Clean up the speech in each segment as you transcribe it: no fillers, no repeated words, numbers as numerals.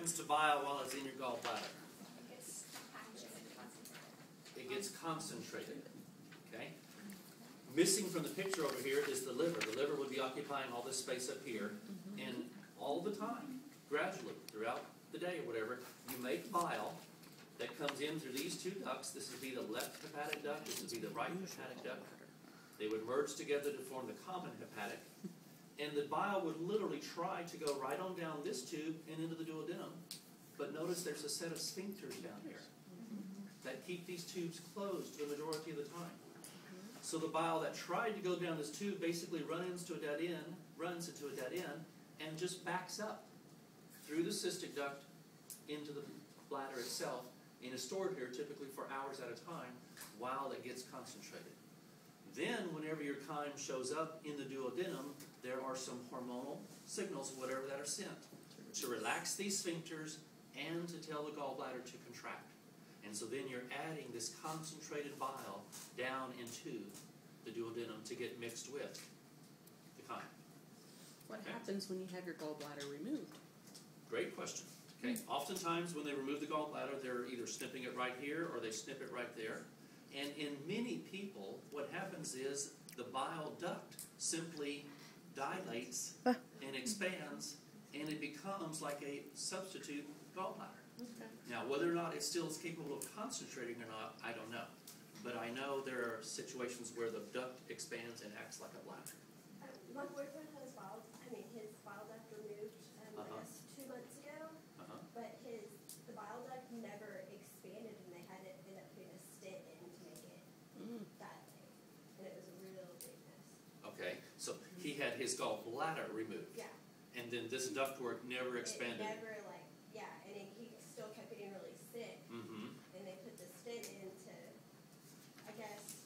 happens to bile while it's in your gallbladder? It gets concentrated. Okay? Missing from the picture over here is the liver. The liver would be occupying all this space up here, and all the time, gradually, throughout the day or whatever, you make bile that comes in through these two ducts. This would be the left hepatic duct, this would be the right hepatic duct. They would merge together to form the common hepatic, and the bile would literally try to go right on down this tube and into the duodenum. But notice there's a set of sphincters down here that keep these tubes closed the majority of the time. So the bile that tried to go down this tube basically runs into a dead end, and just backs up through the cystic duct into the bladder itself, and is stored here typically for hours at a time while it gets concentrated. Then, whenever your chyme shows up in the duodenum, there are some hormonal signals, whatever, that are sent to relax these sphincters and to tell the gallbladder to contract. And so then you're adding this concentrated bile down into the duodenum to get mixed with the chyme. What happens when you have your gallbladder removed? Great question. Okay. Oftentimes when they remove the gallbladder, they're either snipping it right here or they snip it right there. And in many people, what happens is the bile duct simply dilates and expands, and it becomes like a substitute gallbladder. Okay. Now, whether or not it still is capable of concentrating or not, I don't know. But I know there are situations where the duct expands and acts like a bladder. My boyfriend had his bile duct removed, I guess 2 months ago, but the bile duct never expanded, and they had to end up putting a stent in to make it dilate, and it was a real big mess. Okay, so he had his gallbladder removed. Yeah. And then this ductwork never expanded. It never, and he still kept getting really sick, and they put the stent in to, I guess,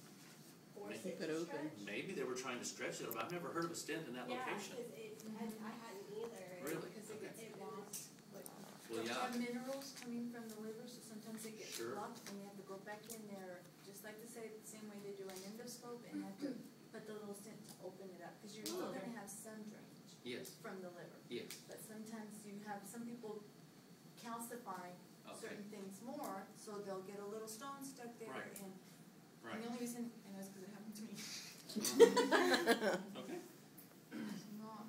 force it to stretch. Maybe they were trying to stretch it. I've never heard of a stent in that location. Yeah, because I hadn't either. Really? Because it lost. Well, Don't you yeah. have minerals coming from the liver, so sometimes they get Sure. blocked and you have to go back in there, just like to say the same way they do an endoscope, and have to put the little stent to open it up, because you're still going to have some drainage Yes. from the liver. Yes. But sometimes you have some people calcify certain things more, so they'll get a little stone stuck there. Right. And Right. the only reason, and that's because it happened to me. Okay. It's not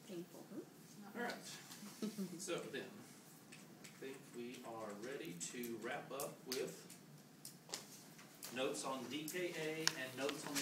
Painful. it's not All right. nice. So then, I think we are ready to wrap up with notes on DKA and notes on